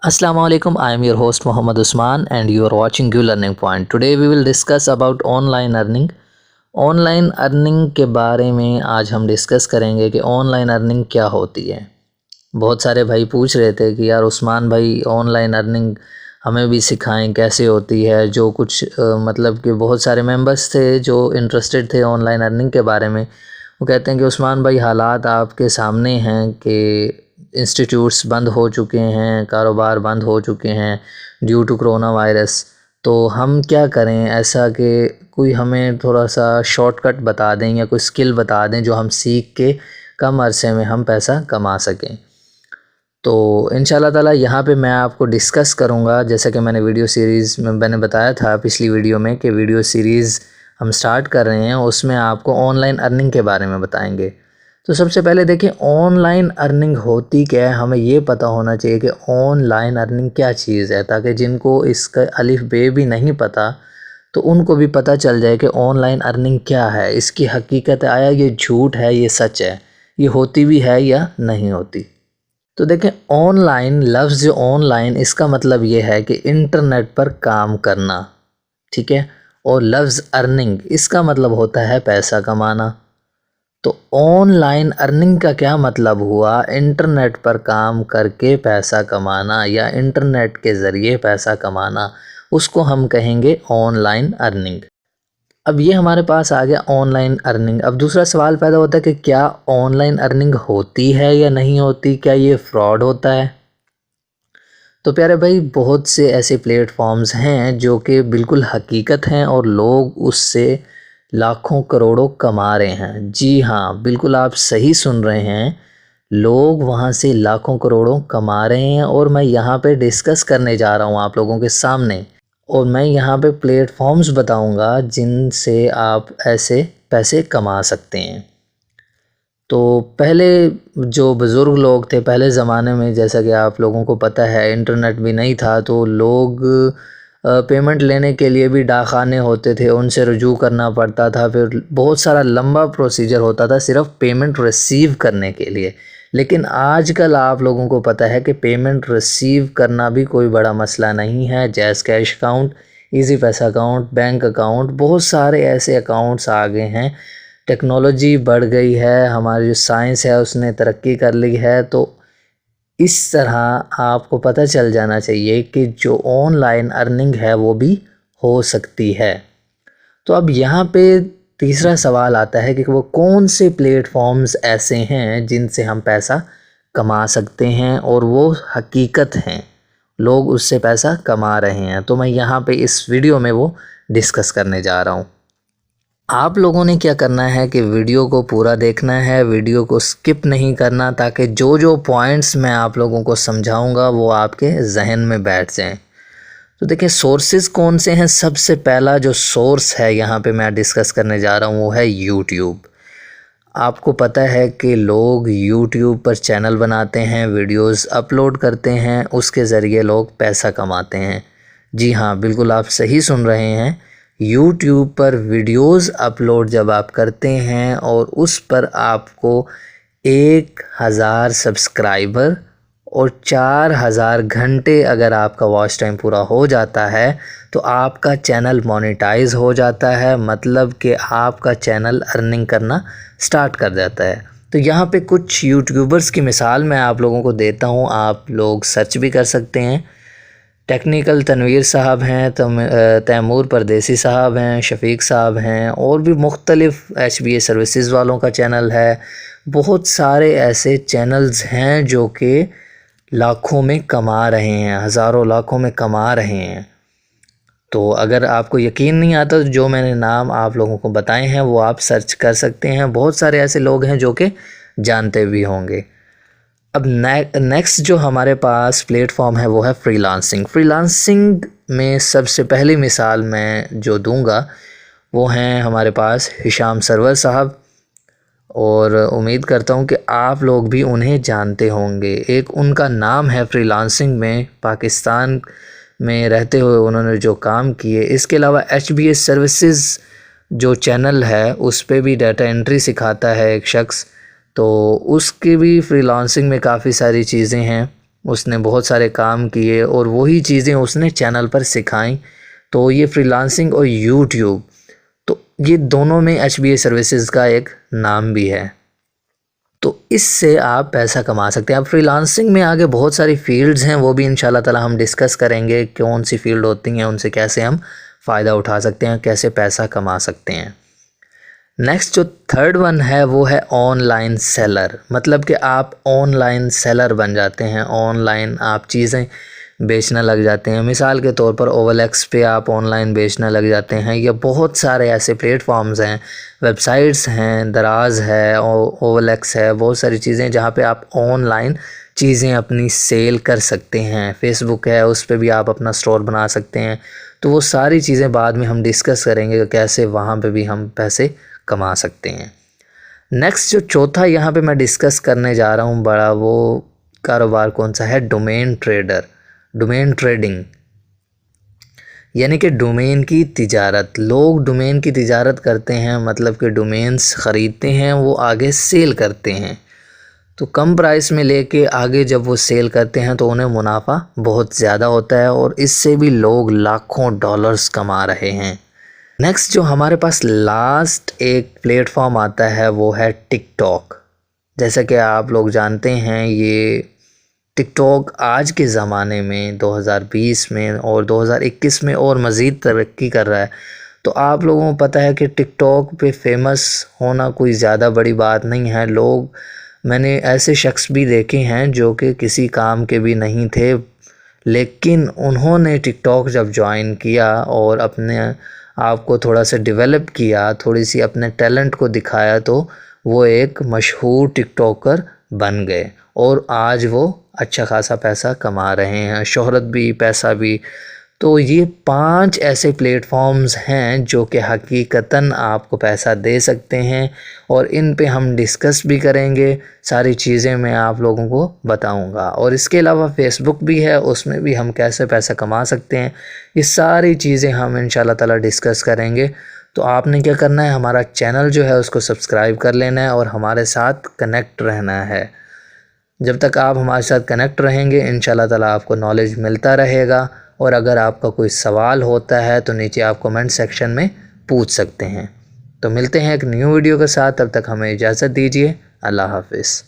Assalamu alaikum. I am your host Muhammad Usman and you are watching You Learning Point. Today we will discuss about online earning. Online earning के बारे में आज हम discuss करेंगे कि online earning क्या होती है। बहुत सारे भाई पूछ रहे थे कि यार उस्मान भाई ऑनलाइन अर्निंग हमें भी सिखाएं कैसे होती है। जो कुछ मतलब कि बहुत सारे मेंबर्स थे जो इंटरेस्टेड थे ऑनलाइन अर्निंग के बारे में। वो कहते हैं कि उस्मान भाई हालात आपके सामने हैं कि इंस्टीट्यूट्स बंद हो चुके हैं, कारोबार बंद हो चुके हैं ड्यू टू कोरोना वायरस, तो हम क्या करें ऐसा कि कोई हमें थोड़ा सा शॉर्टकट बता दें या कोई स्किल बता दें जो हम सीख के कम अरसे में हम पैसा कमा सकें। तो इंशाल्लाह ताला यहाँ पे मैं आपको डिस्कस करूँगा, जैसा कि मैंने वीडियो सीरीज़ में मैंने बताया था पिछली वीडियो में कि वीडियो सीरीज़ हम स्टार्ट कर रहे हैं, उसमें आपको ऑनलाइन अर्निंग के बारे में बताएंगे। तो सबसे पहले देखिए ऑनलाइन अर्निंग होती क्या है, हमें ये पता होना चाहिए कि ऑनलाइन अर्निंग क्या चीज़ है, ताकि जिनको इसका अलिफ बे भी नहीं पता तो उनको भी पता चल जाए कि ऑनलाइन अर्निंग क्या है, इसकी हकीकत आया ये झूठ है, ये सच है, ये होती भी है या नहीं होती। तो देखें ऑनलाइन लफ्ज़ ऑनलाइन इसका मतलब ये है कि इंटरनेट पर काम करना, ठीक है। और लफ्ज़ अर्निंग इसका मतलब होता है पैसा कमाना। तो ऑनलाइन अर्निंग का क्या मतलब हुआ, इंटरनेट पर काम करके पैसा कमाना या इंटरनेट के ज़रिए पैसा कमाना, उसको हम कहेंगे ऑनलाइन अर्निंग। अब ये हमारे पास आ गया ऑनलाइन अर्निंग। अब दूसरा सवाल पैदा होता है कि क्या ऑनलाइन अर्निंग होती है या नहीं होती, क्या ये फ्रॉड होता है। तो प्यारे भाई बहुत से ऐसे प्लेटफॉर्म्स हैं जो कि बिल्कुल हकीकत हैं और लोग उससे लाखों करोड़ों कमा रहे हैं। जी हाँ, बिल्कुल आप सही सुन रहे हैं, लोग वहाँ से लाखों करोड़ों कमा रहे हैं और मैं यहाँ पे डिस्कस करने जा रहा हूँ आप लोगों के सामने। और मैं यहाँ पे प्लेटफॉर्म्स बताऊँगा जिनसे आप ऐसे पैसे कमा सकते हैं। तो पहले जो बुज़ुर्ग लोग थे पहले ज़माने में, जैसा कि आप लोगों को पता है इंटरनेट भी नहीं था, तो लोग पेमेंट लेने के लिए भी डाकखाने होते थे, उनसे रुजू करना पड़ता था, फिर बहुत सारा लंबा प्रोसीजर होता था सिर्फ पेमेंट रिसीव करने के लिए। लेकिन आजकल आप लोगों को पता है कि पेमेंट रिसीव करना भी कोई बड़ा मसला नहीं है। जैज़ कैश अकाउंट, इजी पैसा अकाउंट, बैंक अकाउंट, बहुत सारे ऐसे अकाउंट्स आ गए हैं। टेक्नोलॉजी बढ़ गई है, हमारी जो साइंस है उसने तरक्की कर ली है। तो इस तरह आपको पता चल जाना चाहिए कि जो ऑनलाइन अर्निंग है वो भी हो सकती है। तो अब यहाँ पे तीसरा सवाल आता है कि वो कौन से प्लेटफॉर्म्स ऐसे हैं जिनसे हम पैसा कमा सकते हैं और वो हकीकत हैं, लोग उससे पैसा कमा रहे हैं। तो मैं यहाँ पे इस वीडियो में वो डिस्कस करने जा रहा हूँ। आप लोगों ने क्या करना है कि वीडियो को पूरा देखना है, वीडियो को स्किप नहीं करना, ताकि जो जो पॉइंट्स मैं आप लोगों को समझाऊंगा वो आपके जहन में बैठ जाएं। तो देखिए सोर्सेज कौन से हैं। सबसे पहला जो सोर्स है यहाँ पे मैं डिस्कस करने जा रहा हूँ वो है यूट्यूब। आपको पता है कि लोग यूट्यूब पर चैनल बनाते हैं, वीडियोस अपलोड करते हैं, उसके ज़रिए लोग पैसा कमाते हैं। जी हाँ, बिल्कुल आप सही सुन रहे हैं। यूट्यूब पर वीडियोस अपलोड जब आप करते हैं और उस पर आपको 1000 सब्सक्राइबर और 4000 घंटे अगर आपका वॉच टाइम पूरा हो जाता है तो आपका चैनल मोनेटाइज हो जाता है, मतलब कि आपका चैनल अर्निंग करना स्टार्ट कर जाता है। तो यहाँ पे कुछ यूट्यूबर्स की मिसाल मैं आप लोगों को देता हूँ, आप लोग सर्च भी कर सकते हैं। टेक्निकल तनवीर साहब हैं, तैमूर परदेसी साहब हैं, शफीक साहब हैं, और भी मुख्तलिफ़ HBA सर्विसेज वालों का चैनल है। बहुत सारे ऐसे चैनल्स हैं जो कि लाखों में कमा रहे हैं, हज़ारों लाखों में कमा रहे हैं। तो अगर आपको यकीन नहीं आता तो जो मैंने नाम आप लोगों को बताए हैं वो आप सर्च कर सकते हैं। बहुत सारे ऐसे लोग हैं जो कि जानते भी होंगे। अब नेक्स्ट जो हमारे पास प्लेटफॉर्म है वो है फ्रीलांसिंग। फ्रीलांसिंग में सबसे पहली मिसाल मैं जो दूंगा वो हैं हमारे पास हिशाम सरवर साहब, और उम्मीद करता हूँ कि आप लोग भी उन्हें जानते होंगे। एक उनका नाम है फ्रीलांसिंग में, पाकिस्तान में रहते हुए उन्होंने जो काम किए। इसके अलावा HBA सर्विसेज जो चैनल है उस पे भी डाटा एंट्री सिखाता है एक शख्स, तो उसकी भी फ्रीलांसिंग में काफ़ी सारी चीज़ें हैं। اس نے بہت سارے کام کیے اور وہی چیزیں اس نے چینل پر سکھائیں. تو یہ فری لانسنگ اور یوٹیوب، تو یہ دونوں میں ایچ بی اے سروسز کا ایک نام بھی ہے. تو اس سے آپ پیسہ کما سکتے ہیں. اب فری لانسنگ میں آگے بہت ساری فیلڈز ہیں، وہ بھی انشاءاللہ تعالی ہم ڈسکس کریں گے کون سی فیلڈ ہوتی ہیں، ان سے کیسے ہم فائدہ اٹھا سکتے ہیں، کیسے پیسہ کما سکتے ہیں. نیکسٹ جو تھرڈ ون ہے وہ ہے آن لائن سیلر. مطلب کہ آپ آن لائن سیلر بن جاتے ہیں، آن لائن آپ چیزیں بیچنا لگ جاتے ہیں. مثال کے طور پر اوول ایکس پہ آپ آن لائن بیچنا لگ جاتے ہیں، یا بہت سارے ایسے پلیٹ فارمز ہیں، ویب سائٹس ہیں، دراز ہے، اوول ایکس ہے، بہت ساری چیزیں جہاں پہ آپ آن لائن چیزیں اپنی سیل کر سکتے ہیں. فیس بک ہے، اس پہ بھی آپ اپنا سٹور بنا سکتے ہیں. تو وہ ساری چیزیں بعد میں ہم ڈسکس کریں گے کہ کیسے وہاں پہ بھی ہم پیسے کما سکتے ہیں. نیکسٹ جو چوتھا یہاں پہ میں ڈسکس کرنے جا رہا ہوں بڑا، وہ کاروبار کون سا ہے؟ ڈومین ٹریڈر، ڈومین ٹریڈنگ، یعنی کہ ڈومین کی تجارت. لوگ ڈومین کی تجارت کرتے ہیں، مطلب کہ ڈومینز خریدتے ہیں، وہ آگے سیل کرتے ہیں. تو کم پرائس میں لے کے آگے جب وہ سیل کرتے ہیں تو انہیں منافع بہت زیادہ ہوتا ہے، اور اس سے بھی لوگ لاکھوں ڈالرز کما رہے ہیں. نیکسٹ جو ہمارے پاس لاسٹ ایک پلیٹ فارم آتا ہے وہ ہے ٹک ٹاک. جیسا کہ آپ لوگ جانتے ہیں، یہ ٹک ٹاک آج کے زمانے میں 2020 میں اور 2021 میں اور مزید ترقی کر رہا ہے. تو آپ لوگوں کو پتہ ہے کہ ٹک ٹاک پہ فیمس ہونا کوئی زیادہ بڑی بات نہیں ہے. میں نے ایسے شخص بھی دیکھے ہیں جو کہ کسی کام کے بھی نہیں تھے، لیکن انہوں نے ٹک ٹاک جب جوائن کیا اور اپنے آپ کو تھوڑا سا ڈیولپ کیا، تھوڑی سی اپنے ٹیلنٹ کو دکھایا، تو وہ ایک مشہور ٹک ٹاکر بن گئے، اور آج وہ اچھا خاصا پیسہ کما رہے ہیں، شہرت بھی، پیسہ بھی. تو یہ 5 ایسے پلیٹ فارمز ہیں جو کہ حقیقتاً آپ کو پیسہ دے سکتے ہیں، اور ان پہ ہم ڈسکس بھی کریں گے. ساری چیزیں میں آپ لوگوں کو بتاؤں گا. اور اس کے علاوہ فیس بک بھی ہے، اس میں بھی ہم کیسے پیسہ کما سکتے ہیں. یہ ساری چیزیں ہم انشاءاللہ تعالی ڈسکس کریں گے. تو آپ نے کیا کرنا ہے، ہمارا چینل جو ہے اس کو سبسکرائب کر لینا ہے اور ہمارے ساتھ کنیکٹ رہنا ہے. جب تک آپ ہمارے ساتھ کنیکٹ رہیں گے انشاءاللہ تعالی آپ کو نالج ملتا رہے گا. اور اگر آپ کا کوئی سوال ہوتا ہے تو نیچے آپ کمنٹ سیکشن میں پوچھ سکتے ہیں. تو ملتے ہیں ایک نیو ویڈیو کے ساتھ، تب تک ہمیں اجازت دیجیے. اللہ حافظ.